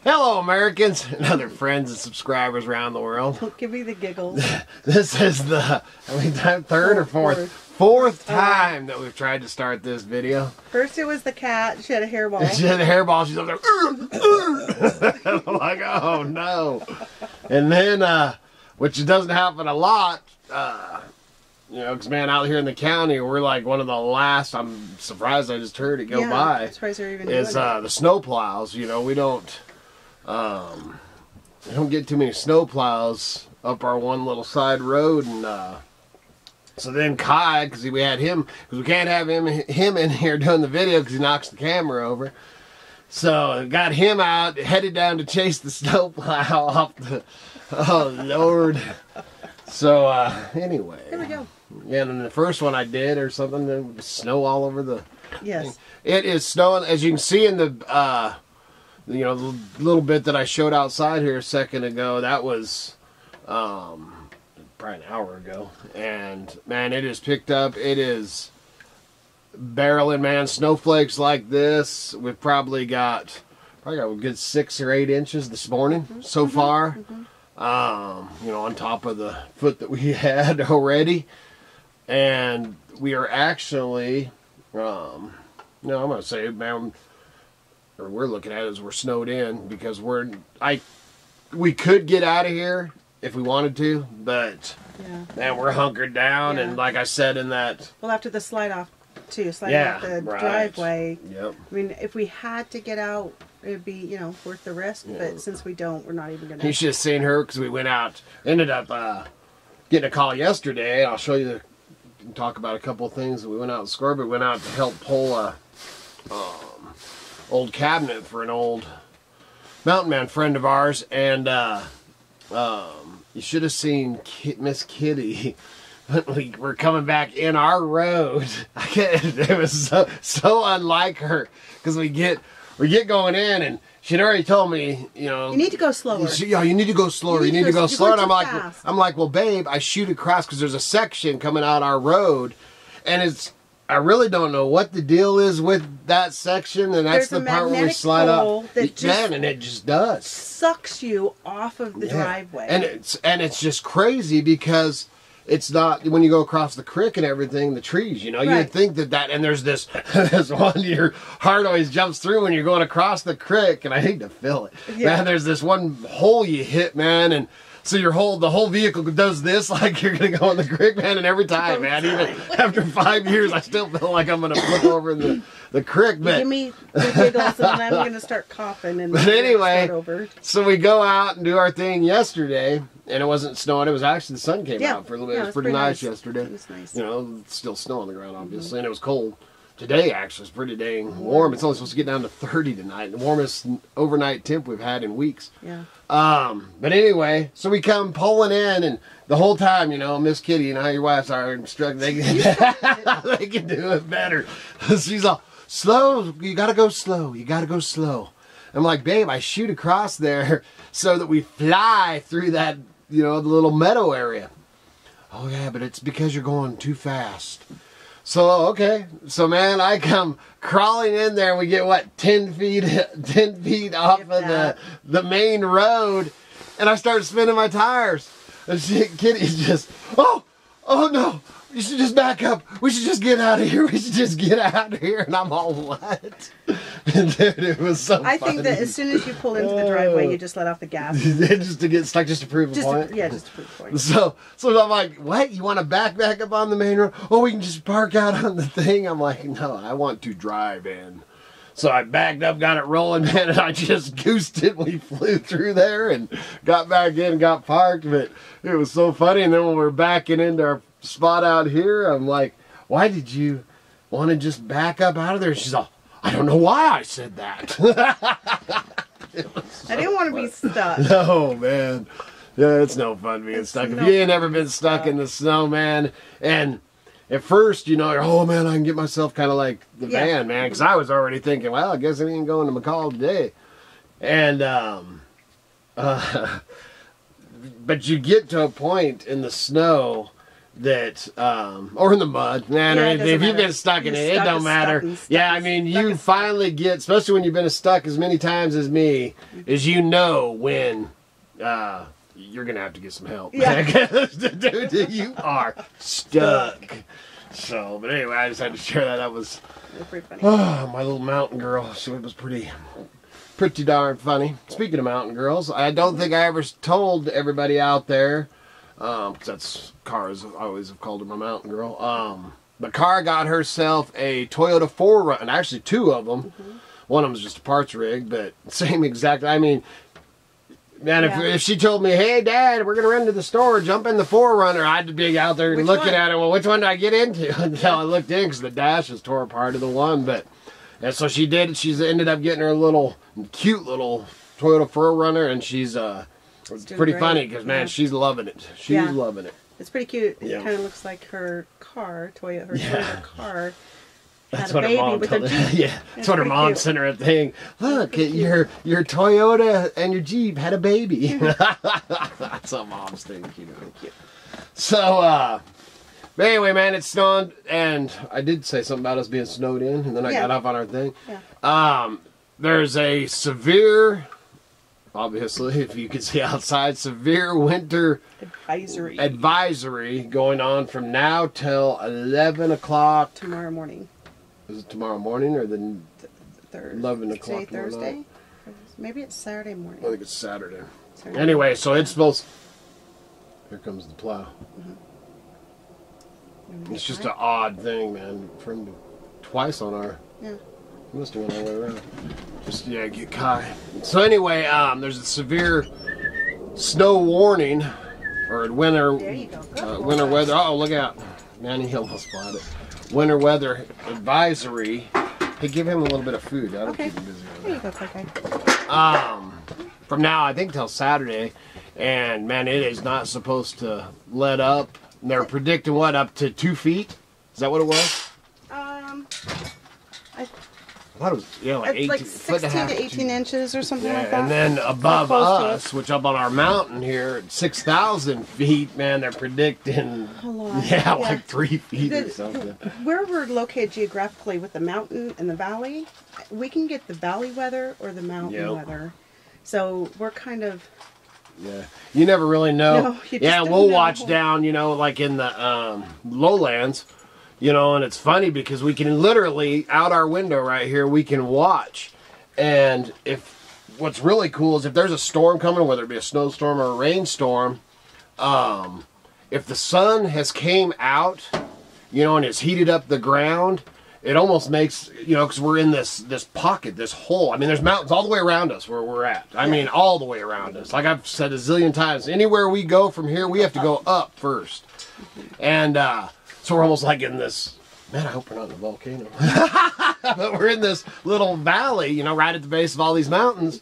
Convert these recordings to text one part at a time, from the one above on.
Hello, Americans and other friends and subscribers around the world. Don't give me the giggles. This is the third or fourth time that we've tried to start this video. First, it was the cat. She had a hairball. She had a hairball. She's up there. I'm like, oh no. And then, which doesn't happen a lot, you know, because man, out here in the county, we're like one of the last. I'm surprised I just heard it go by. I'm surprised they're even is doing it. The snow plows. You know, we don't get too many snow plows up our one little side road, and so then Kai, because we had him, because we can't have him in here doing the video because he knocks the camera over. So got him out, headed down to chase the snow plow off the. Oh Lord. So anyway. Here we go. Yeah, and then the first one I did or something, there was snow all over the. Yes. Thing. It is snowing, as you can see in the, you know, the little bit that I showed outside here a second ago. That was, probably an hour ago, and man, it is picked up. It is barreling, man. Snowflakes like this. We've probably got a good 6 or 8 inches this morning so far. You know, on top of the foot that we had already. And we are actually, you know, I'm going to say, man, or we're looking at it as we're snowed in because we could get out of here if we wanted to, but man, we're hunkered down. And like I said in that. Well, after the slide off off the driveway. Yep. I mean, if we had to get out, it'd be, you know, worth the risk, but since we don't, we're not even going to. You should have seen her because we went out, ended up getting a call yesterday. I'll show you talk about a couple of things that we went out and scored. We went out to help pull a old cabinet for an old mountain man friend of ours, and you should have seen Miss Kitty. We were coming back in our road. It was so unlike her because we get going in, and she'd already told me, you know, you need to go slower. You need to go slower. You need to go slower. And I'm like, well, babe, I shoot across because there's a section coming out our road, and I really don't know what the deal is with that section, and that's the part where we slide up. And it just does sucks you off of the driveway, and it's just crazy because. It's not, when you go across the creek and everything, the trees, you know, you'd think that, and there's this one, your heart always jumps through when you're going across the creek, and I hate to feel it. Man, there's this one hole you hit, man, and so the whole vehicle does this like you're going to go in the creek, man, and every time, man, even after 5 years, I still feel like I'm going to flip over in the creek. But give me the giggles, and I'm going to start coughing. But anyway, so we go out and do our thing yesterday. And it wasn't snowing. It was actually, the sun came out for a little bit. It was pretty nice yesterday. It was nice. You know, still snow on the ground, obviously. And it was cold. Today, actually, is pretty dang warm. It's only supposed to get down to 30 tonight. The warmest overnight temp we've had in weeks. Yeah. But anyway, so we come pulling in, and the whole time, you know, Miss Kitty, you know how your wives are instructed. They can do it better. She's all, slow. You got to go slow. You got to go slow. I'm like, babe, I shoot across there so that we fly through that, you know, the little meadow area. Oh yeah, but it's because you're going too fast. So, okay. So man, I come crawling in there, and we get what, 10 feet off of the main road, and I start spinning my tires. And Kitty's just, oh no. You should just back up. We should just get out of here. We should just get out of here. And I'm all, what? And dude, it was so funny. I think that as soon as you pull into the driveway, you just let off the gas. Just to get stuck, just to prove a point? Just to prove a point. So I'm like, what? You want to back up on the main road? Oh, we can just park out on the thing? I'm like, no, I want to drive in. So I backed up, got it rolling, man, and I just goosed it. We flew through there and got back in and got parked. But it was so funny. And then when we're backing into our spot out here, I'm like, why did you want to just back up out of there? She's all, I don't know why I said that. I didn't want to be stuck. No, man. Yeah, it's no fun being stuck. If you ain't ever been stuck in the snow, man, and at first, you know, you're, oh man, I can get myself kind of like the van, man, because I was already thinking, well, I guess I ain't going to McCall today. And, but you get to a point in the snow that or in the mud, man. Yeah, If you've been stuck in it, it don't matter. Yeah, I mean, you finally get, especially when you've been stuck as many times as me, is you know when you're gonna have to get some help. Yeah. Dude, you are stuck. So, but anyway, I just had to share that. That was pretty funny. Oh, my little mountain girl. So it was pretty darn funny. Speaking of mountain girls, I don't think I ever told everybody out there, because that's cars. I always have called her my mountain girl. But Cara got herself a Toyota 4Runner, and actually two of them. One of them was just a parts rig, but same exact. I mean, man, if she told me, hey, Dad, we're going to run to the store, jump in the 4Runner, I'd be out there looking at it. Well, which one do I get into? Until I looked in, because the dash was tore apart of the one. But, and so she did. She's ended up getting her little, cute little Toyota 4Runner, and she's, it's pretty funny, because, man, she's loving it. She's loving it. It's pretty cute. It kind of looks like her car, Toyota car. That's what her mom told her. Yeah, that's what her mom sent her a thing. Look, your Toyota and your Jeep had a baby. That's how moms think, you know. So, but anyway, man, it's snowing, and I did say something about us being snowed in, and then I got off on our thing. Yeah. There's a severe, obviously, if you can see outside, severe winter advisory going on from now till 11 o'clock. Tomorrow morning. Is it tomorrow morning or the 11 o'clock? Thursday? Maybe it's Saturday morning. I think it's Saturday. Anyway, so it's supposed... Here comes the plow. It's just an odd thing, man. For him to twice on our... Yeah. He must have went all the way around. Just, get Kai. So anyway, there's a severe snow warning, or winter... There you go. Winter weather... Oh, look out. Man, he almost bought it. Winter weather advisory. Hey, give him a little bit of food. That'll keep him busy. There you go, okay. From now, I think, till Saturday. And, man, it is not supposed to let up. And they're predicting, what, up to 2 feet? Is that what it was? I thought it was, like 18, like 16 to 18 inches or something like that. And then above us, which up on our mountain here, at 6,000 feet, man, they're predicting, like 3 feet or something. Where we're located geographically with the mountain and the valley, we can get the valley weather or the mountain weather. So we're kind of... Yeah, you never really know. No, you just we'll watch down, like in the lowlands. And it's funny because we can literally, out our window right here, we can watch. And what's really cool is if there's a storm coming, whether it be a snowstorm or a rainstorm, if the sun has came out, and has heated up the ground, it almost makes, because we're in this pocket, this hole. I mean, there's mountains all the way around us where we're at. I mean, all the way around us. Like I've said a zillion times, anywhere we go from here, we have to go up first. And, so we're almost like in this, man, I hope we're not in a volcano. But we're in this little valley, right at the base of all these mountains.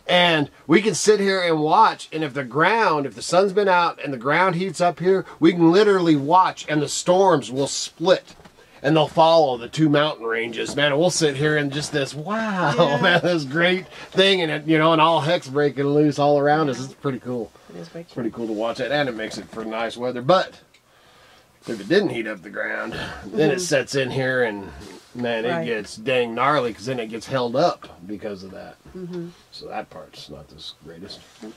And we can sit here and watch. And if the sun's been out and the ground heats up here, we can literally watch and the storms will split. And they'll follow the two mountain ranges, man. And we'll sit here and just this, man, this great thing. And, and all heck's breaking loose all around us. It's pretty cool. It is It's pretty cool to watch it. And it makes it for nice weather. But... if it didn't heat up the ground, then it sets in here and, man, it gets dang gnarly because then it gets held up because of that. So that part's not the greatest. Do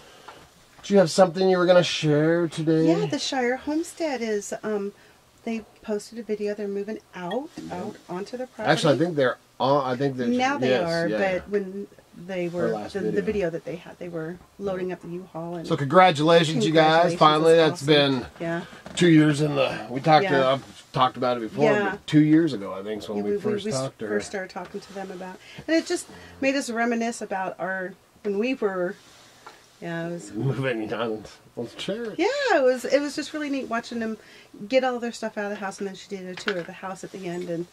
you have something you were going to share today? Yeah, the Shire Homestead is, they posted a video. They're moving out onto their property. Actually, I think they're on. Now they are, but when they were, the video that they had, they were loading up the U-Haul. And so congratulations, you guys. Finally, that's awesome. Been 2 years in the, I've talked about it before, but 2 years ago, I think, is when we first talked to her. First started talking to them about, and it just made us reminisce about when we were, it was moving on. Let's share it. Yeah, it was just really neat watching them get all their stuff out of the house, and then she did a tour of the house at the end, and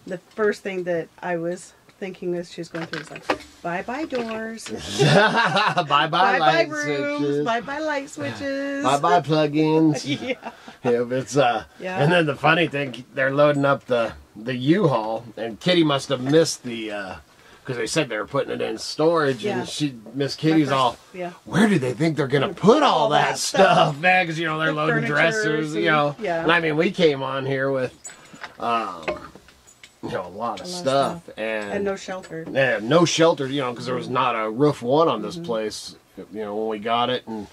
the first thing that I was thinking as she was going through was like, bye-bye doors. Bye-bye rooms. switches. Bye-bye light switches. Bye-bye plugins. It's and then the funny thing, they're loading up the U-Haul, and Kitty must have missed the because they said they were putting it in storage, Yeah. and Miss Kitty's all, yeah. where do they think they're gonna put all that stuff, man? Because they're The loading dressers, and, yeah. And I mean, we came on here with, a lot of stuff, and no shelter. Yeah, no shelter, because there was not a roof one on this place, when we got it, and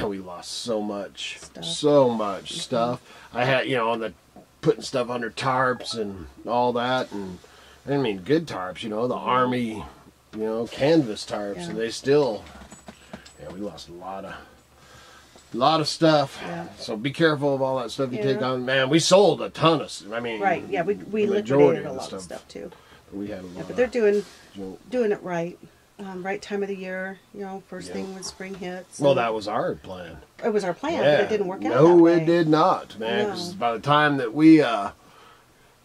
we lost so much stuff. I had, putting stuff under tarps and all that, and I mean good tarps, the army, canvas tarps, and they still, we lost a lot of stuff. Yeah. So be careful of all that stuff you take on. Man, we sold a ton of. Right. Yeah, we liquidated a lot of stuff too. We had a lot. But they're doing it right. Right time of the year. First thing when spring hits. Well, that was our plan. It was our plan, but it didn't work out. No, it did not, man. Because by the time that we, if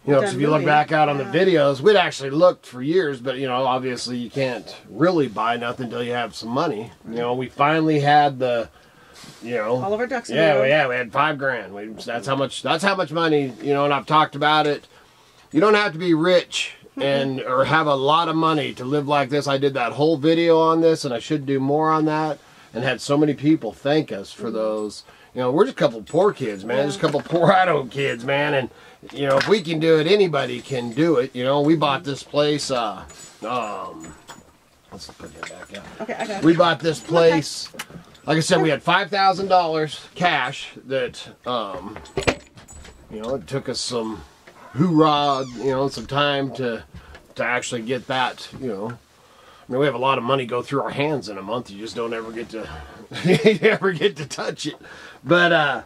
you look back out on the videos, we'd actually looked for years, but obviously you can't really buy nothing until you have some money. We finally had the. All of our ducks in a row. Yeah, we had $5,000. That's how much money, and I've talked about it. You don't have to be rich or have a lot of money to live like this. I did that whole video on this, and I should do more on that, and had so many people thank us for those. We're just a couple poor kids, man. Just a couple poor Idaho kids, man, and if we can do it, anybody can do it. We bought this place, let's put him back out. Okay, I got it. We bought this place. Like I said, we had $5,000 cash that, it took us some hoorah, some time to actually get that, we have a lot of money go through our hands in a month. You just don't ever get to, touch it. But,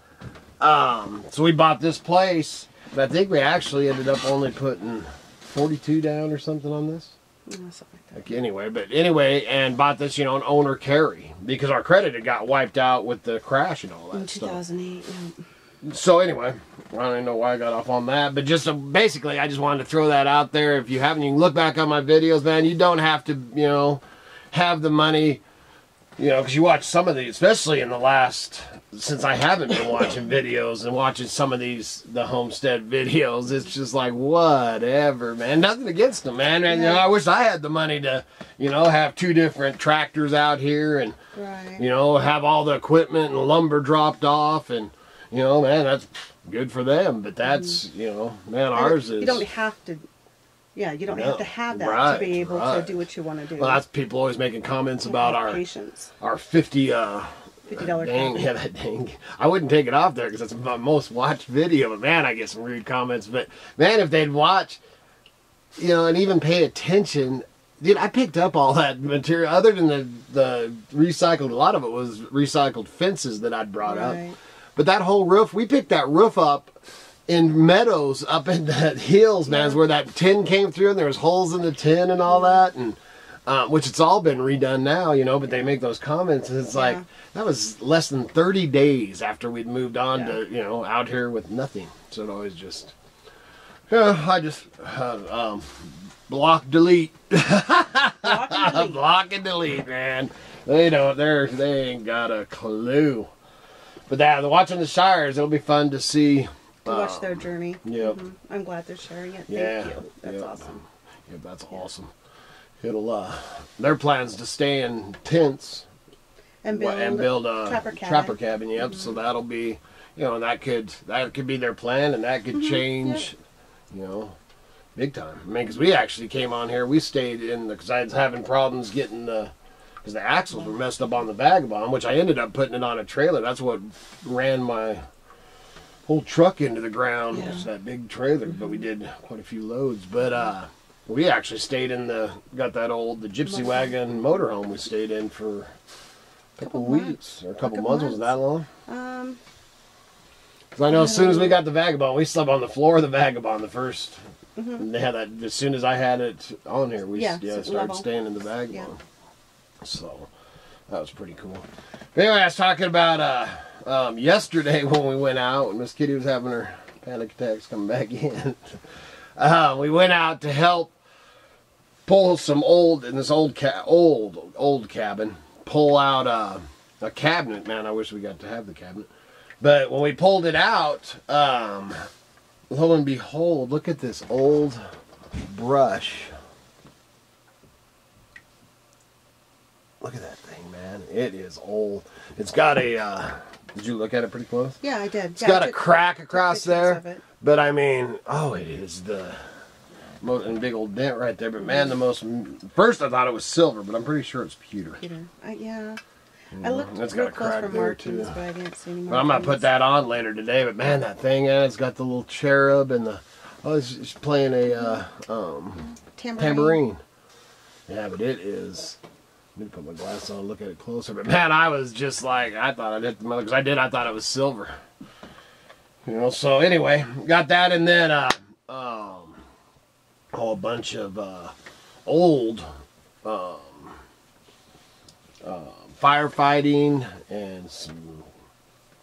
so we bought this place, but I think we actually ended up only putting 42 down or something on this. Something like that. Anyway, and bought this, an owner carry, because our credit had got wiped out with the crash and all that in 2008, stuff. So anyway, I don't even know why I got off on that, but just basically, I just wanted to throw that out there. If you haven't, you can look back on my videos, man. You don't have to, have the money, because you watch some of these, especially in the last, since I haven't been watching videos and watching some of the Homestead videos, it's just like, whatever, man. Nothing against them, man. And, I wish I had the money to, have 2 different tractors out here and, have all the equipment and lumber dropped off and, man, that's good for them. But that's, man, ours is. You don't have to. Yeah, you don't have to have that to be able to do what you want to do. Well, that's people always making comments about our patience. Our $50 dang, that dang. I wouldn't take it off there because it's my most watched video. But man, I get some rude comments. But man, if they'd watch, and even pay attention, dude, I picked up all that material. Other than the recycled, a lot of it was recycled fences that I'd brought up. But that whole roof, we picked that roof up in meadows up in the hills, man, is where that tin came through, and there was holes in the tin and all that, and which it's all been redone now, but they make those comments, and it's like, that was less than 30 days after we'd moved on to, out here with nothing. So it always just, I just, block, delete. Block and delete, man. They ain't got a clue. But watching the Shires, it'll be fun to see. To watch their journey. Yep. I'm glad they're sharing it. Thank you. That's awesome. Yep, that's awesome. It'll their plans to stay in tents and build a trapper cabin. Yep. So that'll be, and that could be their plan, and that could change, big time. I mean, because we actually came on here, we stayed because I was having problems getting because the axles were messed up on the Vagabond, which I ended up putting it on a trailer. That's what ran my whole truck into the ground. Was that big trailer. But we did quite a few loads. But we actually stayed got the Gypsy Wagon motorhome we stayed in for a couple weeks or a couple months. Was it that long? Because I know as soon as we got the Vagabond, we slept on the floor of the Vagabond the first. And they had that as soon as I had it on here. We started staying in the Vagabond. So that was pretty cool. But anyway, I was talking about yesterday when we went out and Miss Kitty was having her panic attacks coming back in. We went out to help pull some old cabin, pull out a cabinet. Man, I wish we got to have the cabinet. But when we pulled it out, lo and behold, look at this old brush. Look at that thing, man. It is old. It's got a, did you look at it pretty close? Yeah, I did. It's got a crack across there. But I mean, oh, it is the most, and big old dent right there. But man, the most, first I thought it was silver, but I'm pretty sure it's pewter. Pewter. Yeah. I looked It's real got a close crack for there markings, too. but I didn't see any But I'm going to put that on later today. But man, that thing, it's got the little cherub and the, oh, it's playing a tambourine. Yeah, but it is. Let me put my glasses on and look at it closer. But man, I was just like, I thought I'd hit the mother, because I thought it was silver. You know, so anyway, got that, and then a bunch of old firefighting and some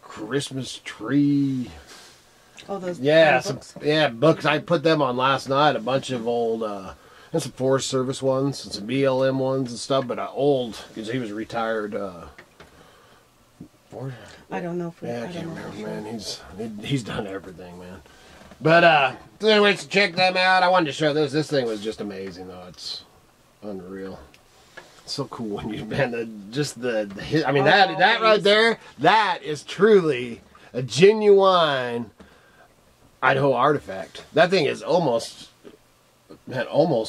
Christmas tree. Oh, those books? Yeah, books. I put them on last night. A bunch of old, and some Forest Service ones, and some BLM ones and stuff, but old, because he was retired. I don't know. I can't remember, man. He's done everything, man. But anyway, so check them out. I wanted to show this. This thing was just amazing, though. It's unreal. It's so cool when you, man. I mean, that right there, that is truly a genuine Idaho artifact. That thing is almost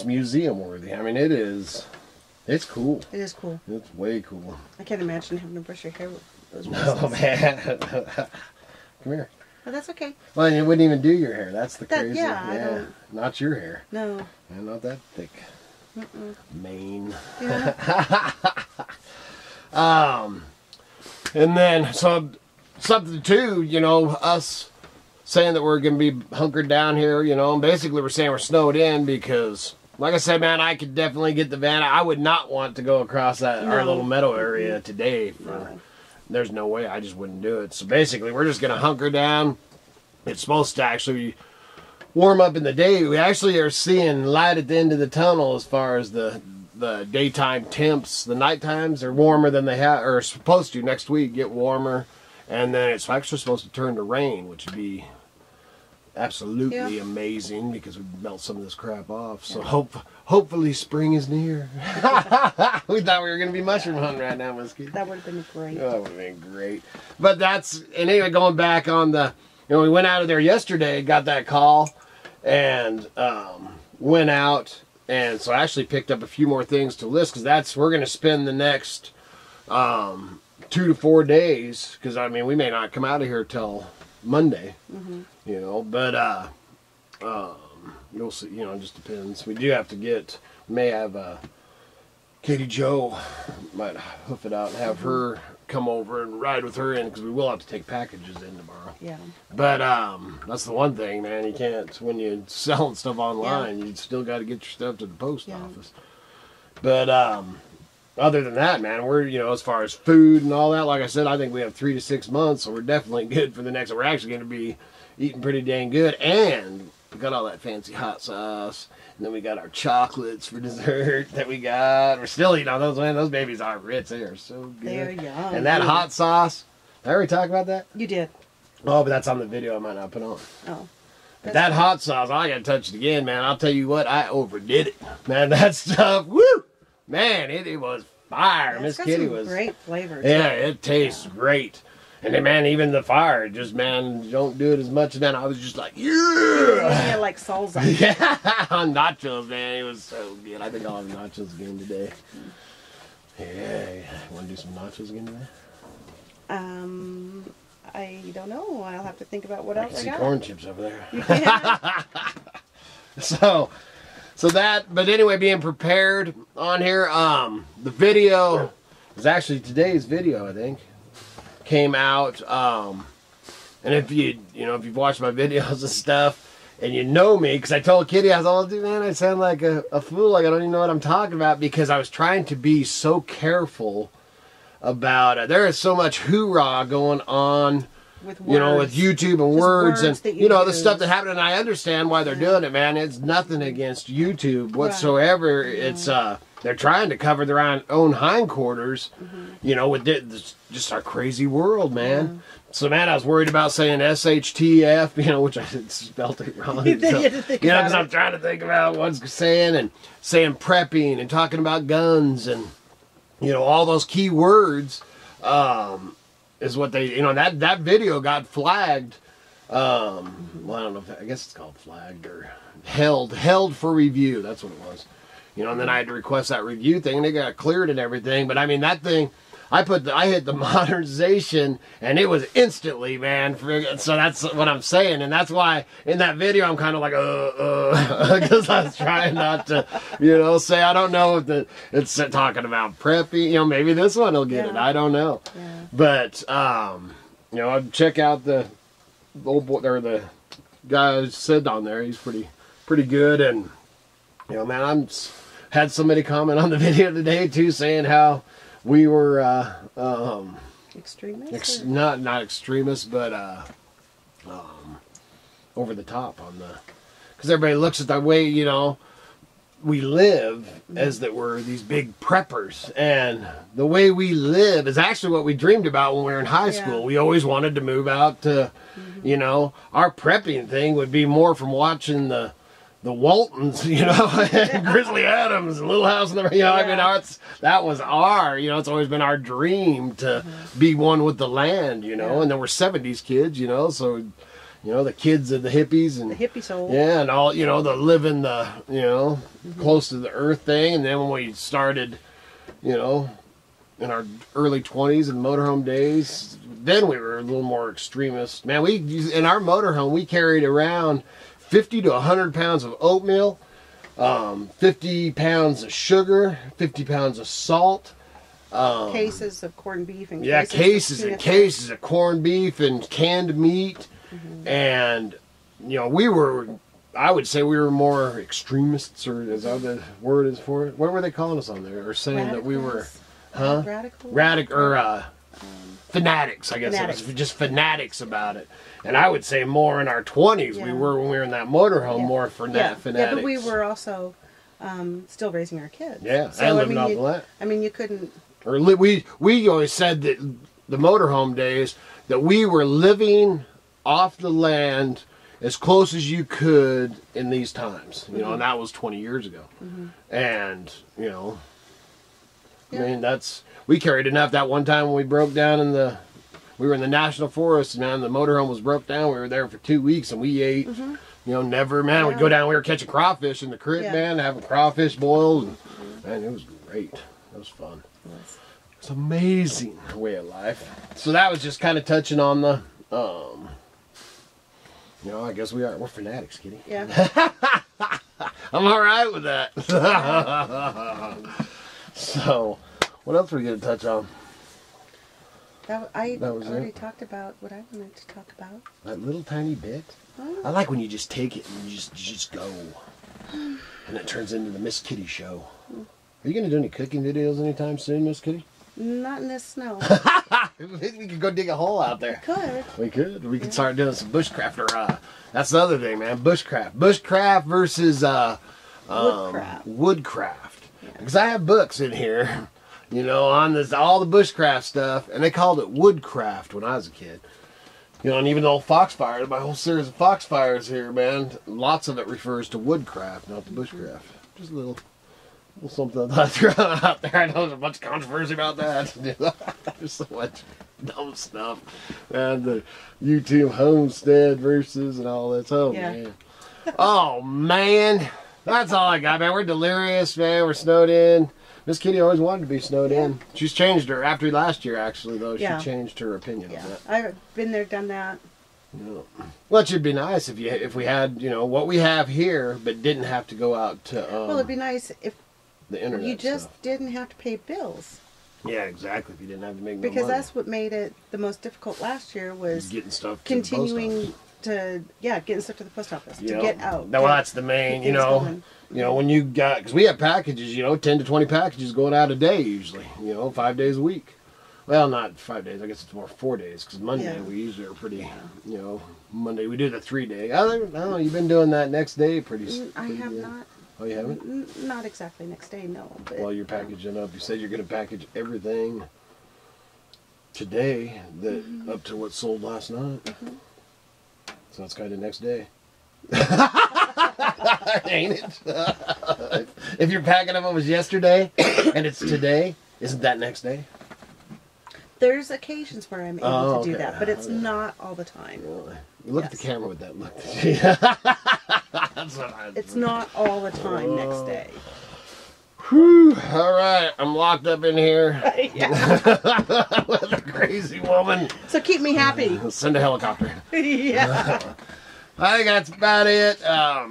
museum worthy. I mean, it's cool. It is cool. It's way cool. I can't imagine having to brush your hair with those bristles. No, man. Come here. But that's okay. Well, you wouldn't even do your hair. That's the crazy. Yeah, I don't. Not your hair. No. And not that thick. Mane. Yeah. And then, so, something too, you know, us saying that we're going to be hunkered down here, you know, and basically we're saying we're snowed in because, like I said, man, I could definitely get the van. I would not want to go across our little meadow area today. There's no way. I just wouldn't do it. So basically, we're just going to hunker down. It's supposed to actually warm up in the day. We actually are seeing light at the end of the tunnel as far as the daytime temps. The night times are warmer than they are supposed to. Next week, get warmer. And then it's actually supposed to turn to rain, which would be absolutely amazing because we'd melt some of this crap off. So hopefully spring is near. We thought we were going to be mushroom hunting right now, Muskie. That would have been great. That would have been great. But and anyway, going back on we went out of there yesterday, got that call, and went out, and so I actually picked up a few more things to list because we're going to spend the next 2 to 4 days, because I mean we may not come out of here till Monday, you know, but you'll see, you know, it just depends. We do have to may have Katie Jo might hoof it out and have her come over and ride with her in, because we will have to take packages in tomorrow. Yeah. But that's the one thing, man, you can't, when you're selling stuff online, you still got to get your stuff to the post office. But other than that, man, we're, you know, as far as food and all that, like I said, I think we have 3 to 6 months, so we're definitely good for the next. We're actually going to be eating pretty dang good, and we got all that fancy hot sauce, and then we got our chocolates for dessert that we got. We're still eating on those, man. Those babies are rich. They are so good. They're yum. And that hot sauce, did I already talk about that? You did. Oh, but that's on the video I might not put on. Oh. But that hot sauce, I got to touch it again, man. I'll tell you what, I overdid it. Man, that stuff, woo! Man, it was fire. Miss Kitty was great flavor. Yeah, it tastes great. And then, man, even the fire, just, man, don't do it as much. Man, I was just like, yeah, like salsa. Yeah, on nachos, man, it was so good. I think I'll have nachos again today. Yeah, want to do some nachos again today? I don't know. I'll have to think about what else I got. I see corn chips over there. Yeah. So that, but anyway, being prepared on here. The video is actually today's video, I think, came out. And if you've watched my videos and stuff, and you know me, because I told Kitty, I was all, dude, man, I sound like a fool, like I don't even know what I'm talking about, because I was trying to be so careful about there is so much hoorah going on. With words. You know, with YouTube and words and, you know, the stuff that happened. And I understand why they're doing it, man. It's nothing against YouTube whatsoever. Right. It's, they're trying to cover their own hindquarters, you know, with just our crazy world, man. So, man, I was worried about saying SHTF, you know, which I spelled it wrong. You know, because I'm trying to think about what's saying, and saying prepping and talking about guns and you know, all those key words is what they, you know, that video got flagged. Well, I don't know if I guess it's called flagged or held for review. That's what it was. You know, and then I had to request that review thing, and they got cleared and everything. But I mean, that thing, I hit the modernization, and it was instantly, man. So that's what I'm saying, and that's why in that video I'm kind of like, because I was trying not to, you know, say I don't know if it's talking about preppy. You know, maybe this one will get it. I don't know. Yeah. But you know, I'd check out the old boy or the guy who said on there. He's pretty good, and you know, man, had somebody comment on the video today too, saying how we were extremists. Not extremists, but over the top on the, because everybody looks at the way, you know, we live as that we're these big preppers, and the way we live is actually what we dreamed about when we were in high school. We always wanted to move out to, you know, our prepping thing would be more from watching the Waltons, you know, and Grizzly Adams and Little House on the, you know, I mean, that was you know, it's always been our dream to be one with the land, you know, and then we're 70s kids, you know, so, you know, the kids of the hippies and the hippie soul. Yeah, and all, you know, the living the, you know, close to the earth thing. And then when we started, you know, in our early 20s and motorhome days, then we were a little more extremist. Man, in our motorhome, we carried around 50 to 100 pounds of oatmeal, 50 pounds of sugar, 50 pounds of salt. Cases of corned beef. And cases of corned beef and canned meat. And, you know, I would say we were more extremists, or is that the word is for it? What were they calling us on there? Or saying Radicals? That we were, fanatics, I guess. Fanatics. It was just fanatics about it. And I would say more in our 20s we were when we were in that motorhome, more fanatics. Yeah, but we were also still raising our kids. Yeah, so, and living off the land. I mean, you couldn't... Or we always said that the motorhome days, that we were living off the land as close as you could in these times. You know, and that was 20 years ago. And, you know, I mean, we carried enough. That one time when we broke down we were in the national forest, man, the motorhome was broke down. We were there for 2 weeks, and we ate, you know, we'd go down, we were catching crawfish in the creek, man, having crawfish boiled, and, man, it was great. It was fun. It's amazing way of life. So that was just kind of touching on the, you know, I guess we're fanatics, Kitty. Yeah. I'm all right with that. So, what else were we going to touch on? I already talked about what I wanted to talk about. That little tiny bit? Oh. I like when you just take it and you just go. And it turns into the Miss Kitty show. Are you going to do any cooking videos anytime soon, Miss Kitty? Not in this snow. We could go dig a hole out there. We could. We could start doing some bushcraft. Or, that's the other thing, man. Bushcraft. Bushcraft versus woodcraft. Yeah. Because I have books in here, you know, on all the bushcraft stuff, and they called it woodcraft when I was a kid. You know, and even the old Foxfire, my whole series of Foxfires here, man, lots of it refers to woodcraft, not the bushcraft. Just a little something I threw out there. I know there's a bunch of controversy about that. There's so much dumb stuff. And the YouTube Homestead versus and all that. Oh, man. Oh, man. That's all I got, man. We're delirious, man. We're snowed in. Miss Kitty always wanted to be snowed in. She's changed her. After last year, actually, though, she changed her opinion on that. I've been there, done that. Yeah. Well, it should be nice if we had, you know, what we have here, but didn't have to go out to... well, it'd be nice if the internet you just didn't have to pay bills. Yeah, exactly. If you didn't have to make because money. That's what made it the most difficult last year was getting stuff continuing to getting stuff to the post office to get out. No, that's the main. You know, when you got, because we have packages, you know, 10 to 20 packages going out a day usually. You know, 5 days a week. Well, not 5 days. I guess it's more 4 days because Monday we usually are pretty. You know, Monday we do the 3 day. I don't know. You've been doing that next day pretty. I have not. Oh, you haven't? Not exactly next day, no. But, well, you're packaging up. You said you're going to package everything today that up to what sold last night. So that's kind of next day. Ain't it? If you're packing up what was yesterday and it's today, Isn't that next day? There's occasions where I'm able to do okay. that, but it's not all the time. Really? You look at the Yes. camera with that look. That's what It's not all the time next day. Whew. All right, I'm locked up in here Yeah. with a crazy woman. So keep me happy. Send a helicopter. Yeah. I think that's about it. I'll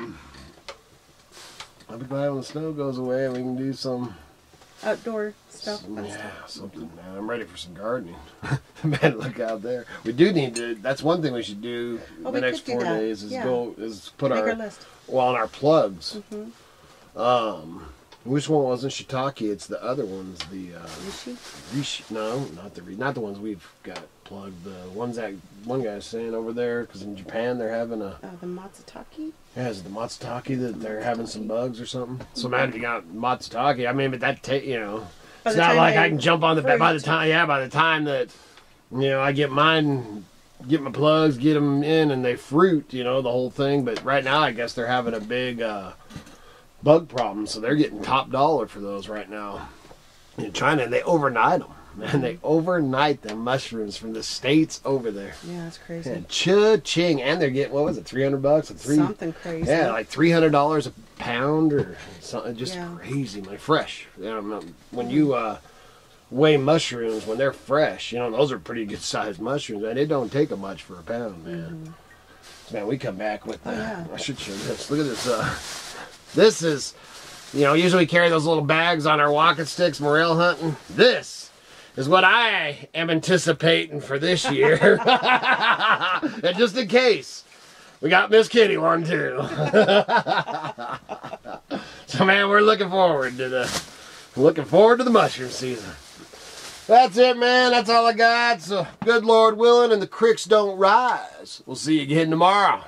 be glad when the snow goes away and we can do some. Outdoor stuff. Fun Yeah, stuff. something, man. I'm ready for some gardening. Man, look out there. We do need to. That's one thing we should do Oh, the we next could do 4 that. days is Yeah. put Make our our list. well on our plugs. Mm-hmm. Which one wasn't shiitake? It's the other ones. The Rishi? no, not the ones we've got plugged. The ones that one guy's saying over there, because in Japan they're having a. The matsutake? Yeah, is it the matsutake that they're having some bugs or something? So imagine if you got matsutake. I mean, but that By it's the not time like they I can jump on the by the fruit. time that I get mine, get my plugs, get them in, and they fruit. The whole thing. But right now, I guess they're having a big bug problem, so they're getting top dollar for those right now in China. And they overnight them. Man, they overnight them mushrooms from the States over there. Yeah, that's crazy. And cha-ching. And they're getting, what was it, $300? Something crazy. Yeah, like $300 a pound or something. Just Yeah. crazy, like fresh. When you weigh mushrooms, when they're fresh, those are pretty good sized mushrooms. And it don't take much for a pound, man. Man, we come back with, yeah. I should show this. Look at this. This is, usually we carry those little bags on our walking sticks, morel hunting. This is what I am anticipating for this year. And just in case, we got Miss Kitty one too. So man, we're looking forward to the mushroom season. That's it, man. That's all I got. So good Lord willing and the creeks don't rise. We'll see you again tomorrow.